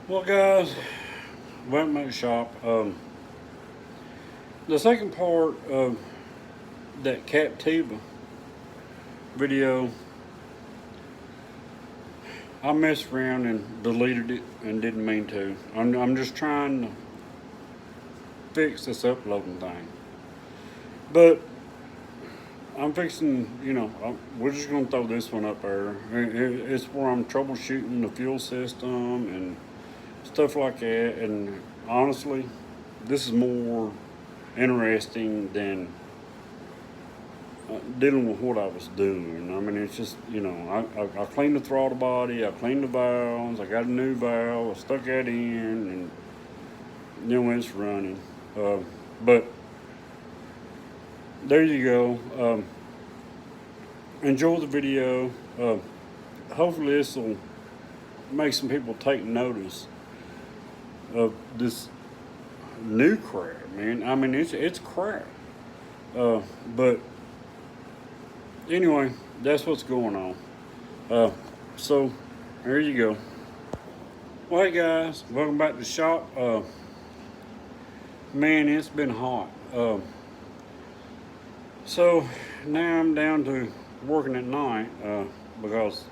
Well, guys, went to the shop. The second part of that captiva video, I messed around and deleted it and didn't mean to. I'm just trying to fix this uploading thing. But I'm fixing, we're just going to throw this one up there. It's where I'm troubleshooting the fuel system and stuff like that. And honestly, this is more interesting than dealing with what I was doing. I mean, it's just, I cleaned the throttle body, I cleaned the valves, I got a new valve, I stuck that in, and it's running. But there you go. Enjoy the video. Hopefully this will make some people take notice of this new crap, man. I mean, it's crap. But anyway, that's what's going on. So there you go. Well, hey guys, welcome back to the shop. Man, it's been hot. So now I'm down to working at night because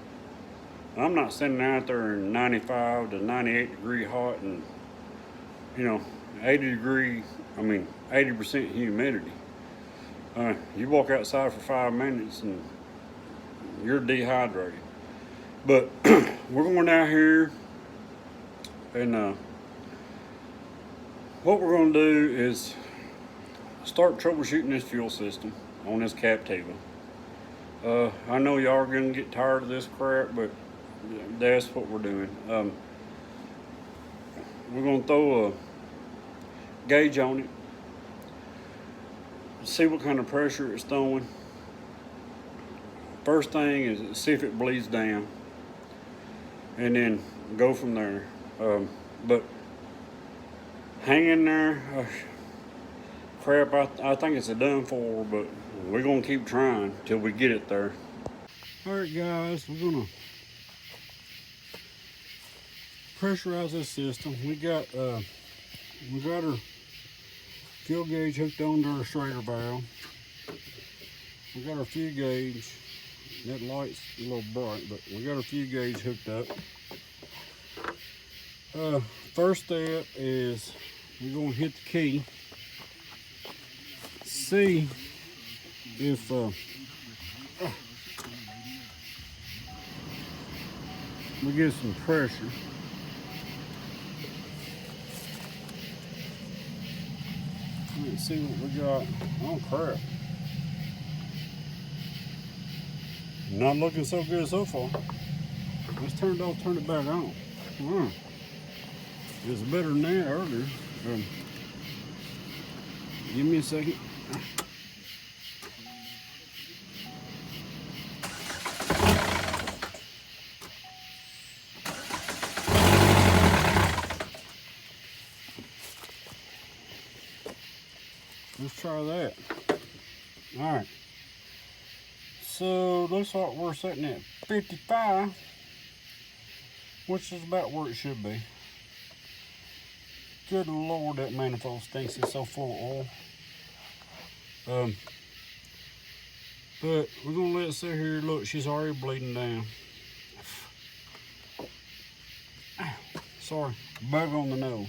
I'm not sitting out there in 95 to 98 degree hot and 80% humidity. You walk outside for 5 minutes and you're dehydrated. But we're going out here and what we're going to do is start troubleshooting this fuel system on this captiva. I know y'all are going to get tired of this crap, but that's what we're doing. We're going to throw a gauge on it, see what kind of pressure it's throwing. First thing is see if it bleeds down, and then go from there. But hang in there. Crap, I think it's a done for, but we're going to keep trying till we get it there. Alright guys, we're going to pressurize this system. We got our fuel gauge hooked onto our Schrader valve. We got our fuel gauge. That light's a little bright, but we got our fuel gauge hooked up. First step is we're going to hit the key. See if we get some pressure. Let's see what we got. Oh crap. Not looking so good so far. Let's turn it off, turn it back on. It was better than that earlier. Give me a second. Let's try that. All right. So looks like we're sitting at 55, which is about where it should be. Good Lord, that manifold stinks. It's so full of oil. But we're gonna let it sit here. Look, she's already bleeding down. Sorry, bug on the nose.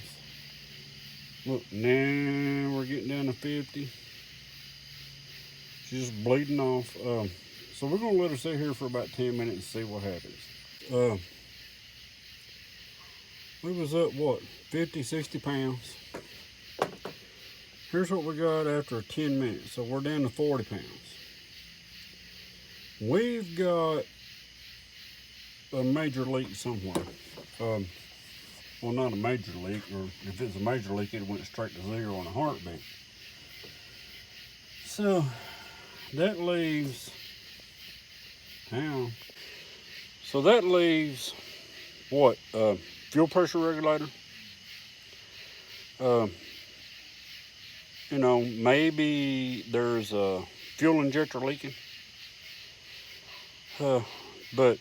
Look, now we're getting down to 50. She's just bleeding off. So we're gonna let her sit here for about 10 minutes and see what happens. We was up, what, 50, 60 pounds. Here's what we got after 10 minutes. So we're down to 40 pounds. We've got a major leak somewhere. Well, not a major leak, or if it's a major leak, it went straight to zero in a heartbeat. So that leaves, what, fuel pressure regulator. Maybe there's a fuel injector leaking. But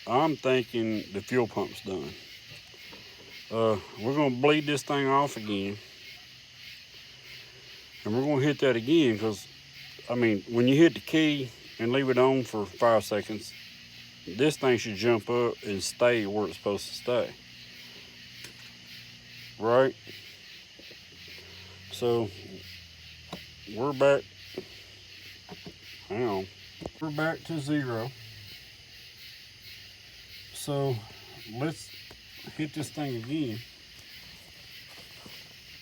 I'm thinking the fuel pump's done. We're gonna bleed this thing off again, and we're gonna hit that again because, I mean, when you hit the key and leave it on for 5 seconds, this thing should jump up and stay where it's supposed to stay, right? So we're back. Hang on. We're back to 0. So let's hit this thing again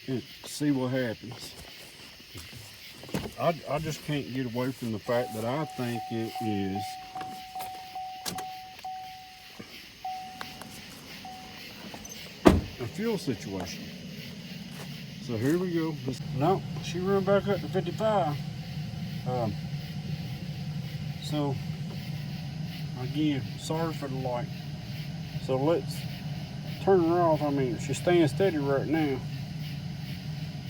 and see what happens. I just can't get away from the fact that I think it is a fuel situation. So here we go. No, she ran back up to 55. So again, sorry for the light. So let's turn her off. I mean, she's staying steady right now,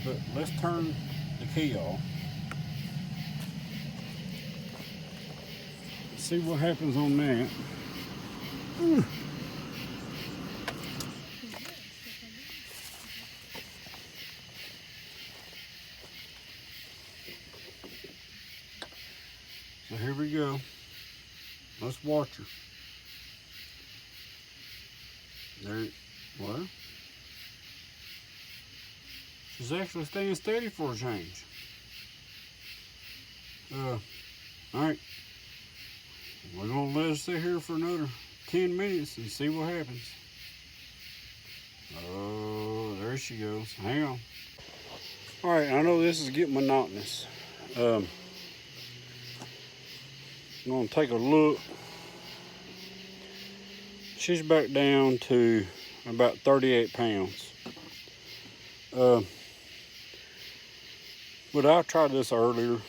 but let's turn the key off. See what happens on that. So here we go. Let's watch her. There, well, she's actually staying steady for a change. All right, we're gonna let her sit here for another 10 minutes and see what happens. Oh, there she goes. Hang on. All right, I know this is getting monotonous. I'm gonna take a look. She's back down to about 38 pounds. But I tried this earlier.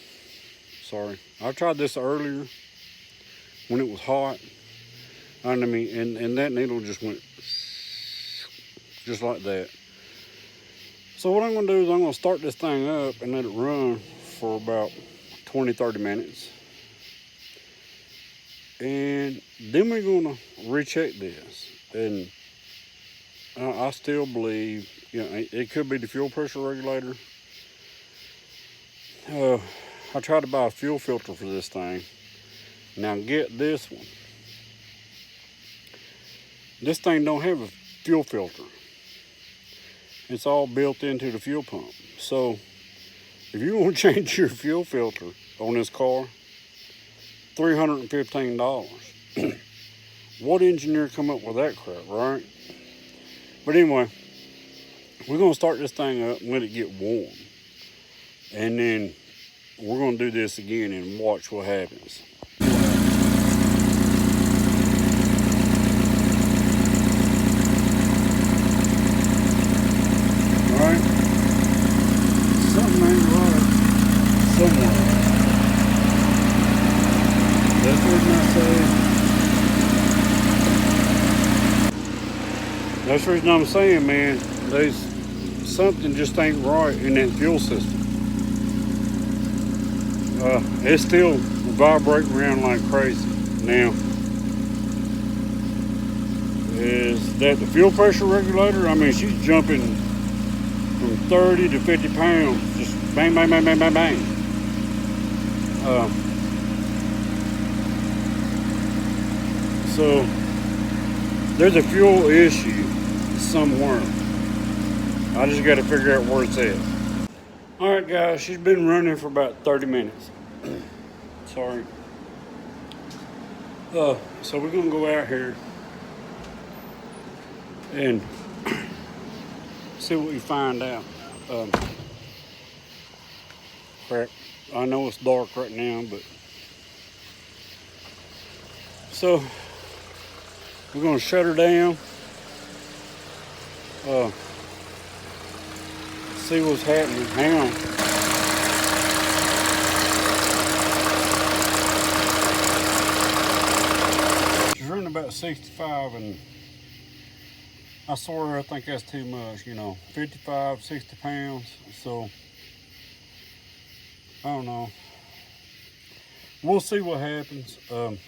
Sorry, I tried this earlier when it was hot. I mean, and that needle just went just like that. So what I'm gonna do is I'm gonna start this thing up and let it run for about 20-30 minutes. And then we're gonna recheck this. And I still believe, you know, it could be the fuel pressure regulator. I tried to buy a fuel filter for this thing. Now get this one. This thing don't have a fuel filter. It's all built into the fuel pump. So if you want to change your fuel filter on this car, $315. What engineer come up with that crap, right? But anyway, we're gonna start this thing up and let it get warm. And then we're gonna do this again and watch what happens. Alright? Something ain't right somewhere. That's what I say. That's the reason I'm saying, man, there's something just ain't right in that fuel system. It's still vibrating around like crazy. Now, is that the fuel pressure regulator? I mean, she's jumping from 30 to 50 pounds, just bang, bang, bang, bang, bang, bang. So there's a fuel issue somewhere. I just got to figure out where it's at. All right, guys, she's been running for about 30 minutes. Sorry. So we're gonna go out here and see what we find out. Crap, I know it's dark right now, but so we're gonna shut her down. See what's happening. Hang on. She's running about 65, and I swear I think that's too much, you know, 55, 60 pounds. So I don't know. We'll see what happens. We'll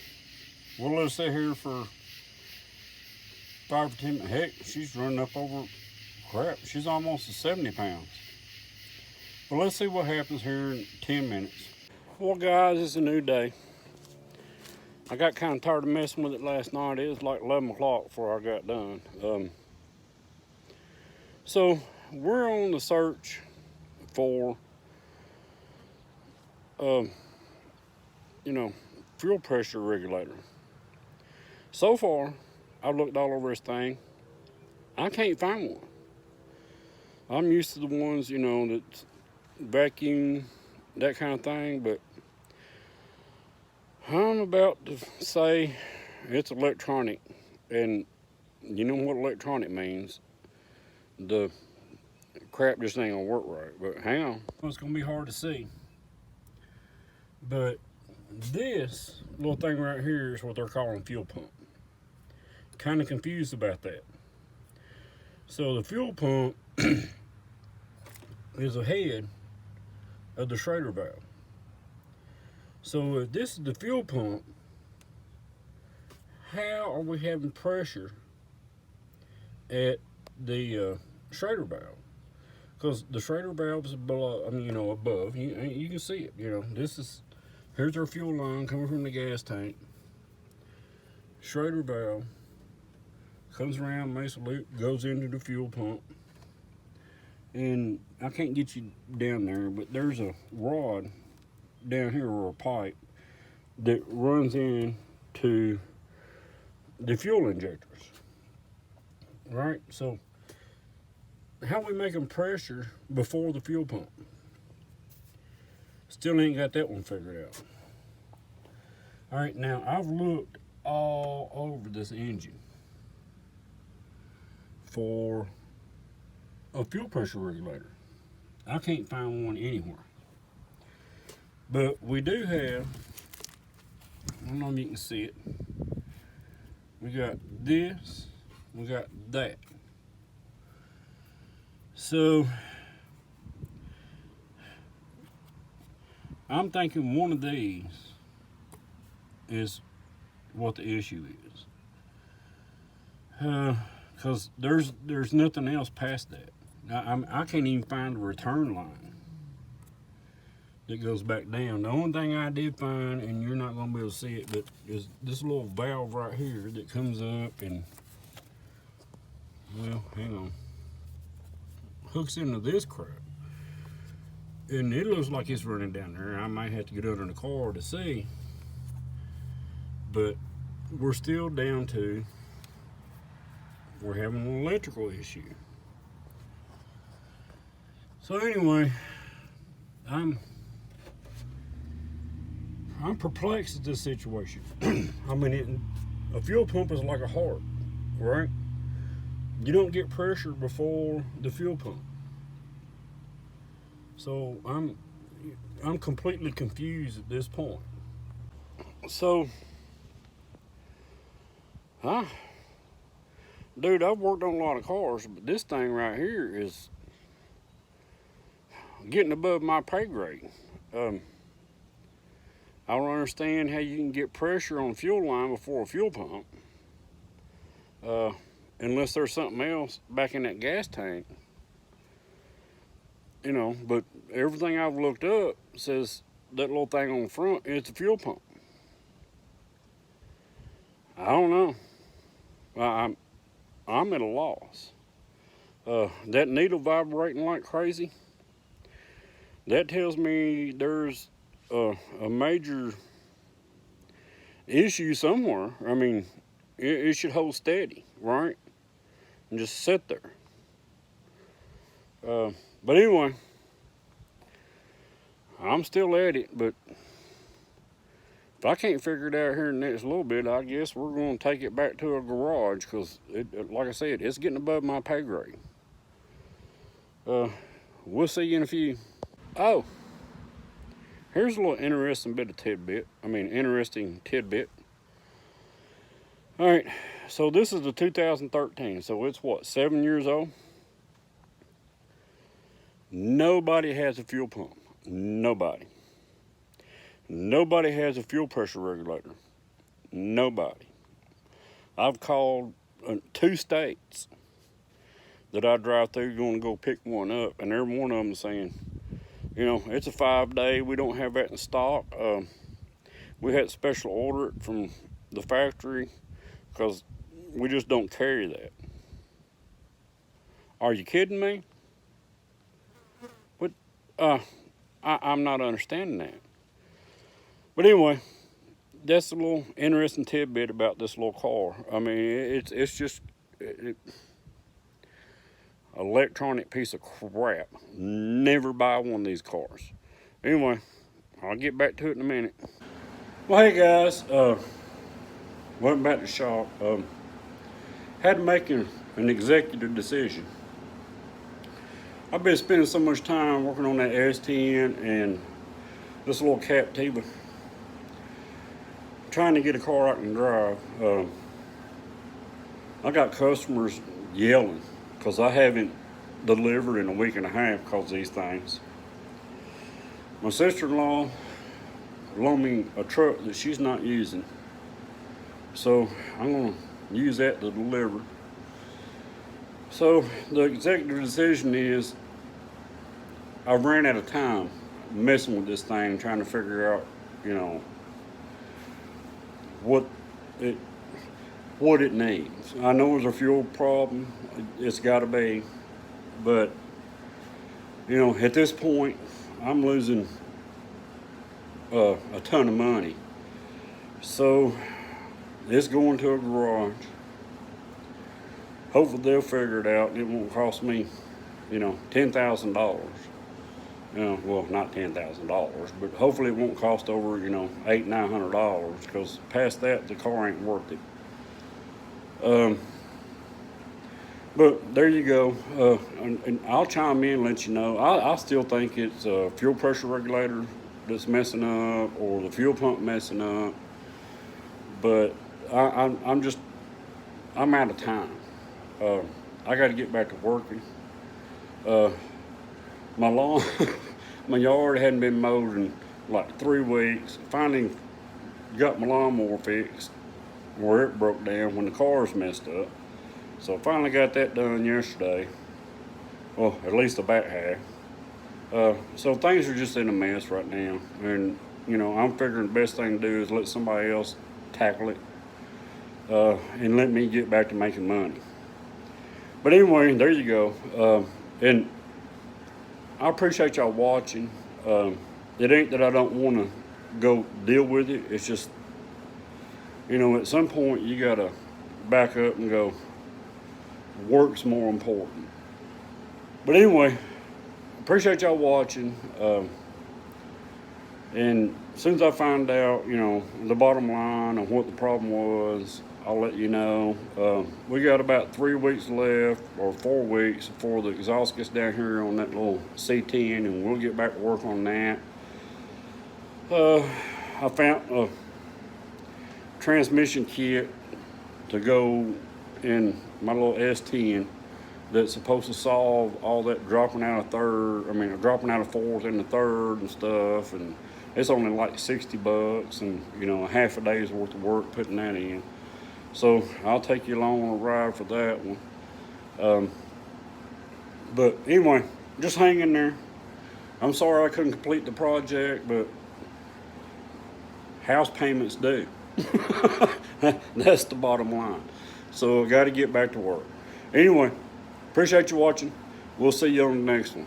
let her sit here for 5 or 10, heck, she's running up over, crap, she's almost at 70 pounds. Well, let's see what happens here in 10 minutes. Well, guys, it's a new day. I got kind of tired of messing with it last night. It was like 11 o'clock before I got done. So we're on the search for, fuel pressure regulator. So far, I've looked all over this thing. I can't find one. I'm used to the ones, that vacuum, that kind of thing, but I'm about to say it's electronic, and you know what electronic means. The crap just ain't gonna work right, but hang on. It's gonna be hard to see, but this little thing right here is what they're calling fuel pump. Kind of confused about that. So the fuel pump is a head of the Schrader valve. So if this is the fuel pump, how are we having pressure at the Schrader valve? Because the Schrader valve is below, above. You can see it. Here's our fuel line coming from the gas tank. Schrader valve comes around, makes a loop, goes into the fuel pump. And I can't get you down there, but there's a rod down here, or a pipe, that runs into the fuel injectors. Right? So how we making pressure before the fuel pump? Still ain't got that one figured out. All right, now I've looked all over this engine for a fuel pressure regulator. I can't find one anywhere. But we do have, I don't know if you can see it, we got this, we got that. So I'm thinking one of these is what the issue is. Because there's nothing else past that. I can't even find a return line that goes back down. The only thing I did find, and you're not going to be able to see it, but is this little valve right here that comes up and, well, hang on, hooks into this crap. And it looks like it's running down there. I might have to get under the car to see. But we're still down to, we're having an electrical issue. So anyway, I'm perplexed at this situation. I mean, a fuel pump is like a heart, right? You don't get pressure before the fuel pump. So I'm completely confused at this point. So, dude, I've worked on a lot of cars, but this thing right here is getting above my pay grade. I don't understand how you can get pressure on a fuel line before a fuel pump, unless there's something else back in that gas tank. But everything I've looked up says that little thing on the front is the fuel pump. I don't know. I'm at a loss. That needle vibrating like crazy, that tells me there's a major issue somewhere. I mean, it should hold steady, right? And just sit there. But anyway, I'm still at it, but if I can't figure it out here in the next little bit, I guess we're going to take it back to a garage, because, like I said, it's getting above my pay grade. We'll see you in a few. Oh, here's a little interesting tidbit. All right, so this is the 2013, so it's what, 7 years old? Nobody has a fuel pump. Nobody. Nobody has a fuel pressure regulator. Nobody. I've called 2 states that I drive through going to go pick one up, and every one of them saying, you know, it's a 5-day. We don't have that in stock. We had to special order it from the factory because we just don't carry that. Are you kidding me? But I'm not understanding that. But anyway, that's a little interesting tidbit about this little car. I mean, it's just electronic piece of crap. Never buy one of these cars. Anyway, I'll get back to it in a minute. Well, hey guys, went back to shop. Had to make an executive decision. I've been spending so much time working on that S10 and this little Captiva, trying to get a car I can drive. I got customers yelling because I haven't delivered in a week and a half because of these things. My sister-in-law loaned me a truck that she's not using, so I'm going to use that to deliver. So the executive decision is I ran out of time messing with this thing, trying to figure out, you know, what it needs. I know there's a fuel problem, it's got to be, but you know, at this point I'm losing a ton of money. So it's going to a garage. Hopefully they'll figure it out. It won't cost me, you know, $10,000. You know, well, not $10,000, but hopefully it won't cost over, you know, $800-900, because past that the car ain't worth it. But there you go. And I'll chime in and let you know. I still think it's a fuel pressure regulator that's messing up, or the fuel pump messing up. But I'm out of time. I got to get back to working. My lawn, my yard hadn't been mowed in like 3 weeks. Finally got my lawnmower fixed where it broke down when the car's messed up. So I finally got that done yesterday. Well, at least the back half. So things are just in a mess right now. And, you know, I'm figuring the best thing to do is let somebody else tackle it. And let me get back to making money. But anyway, there you go. And I appreciate y'all watching. It ain't that I don't want to go deal with it. It's just, you know, at some point you got to back up and go, work's more important. But anyway, appreciate y'all watching. And as soon as I find out, you know, the bottom line of what the problem was, I'll let you know. We got about 3 weeks left, or 4 weeks, before the exhaust gets down here on that little C10, and we'll get back to work on that. I found a transmission kit to go in my little S10 that's supposed to solve all that dropping out of fourth into third and stuff, and it's only like $60, and you know, a half a day's worth of work putting that in. So I'll take you along on a ride for that one. But anyway, just hang in there. I'm sorry I couldn't complete the project, but house payments due. That's the bottom line. So I got to get back to work. Anyway, appreciate you watching. We'll see you on the next one.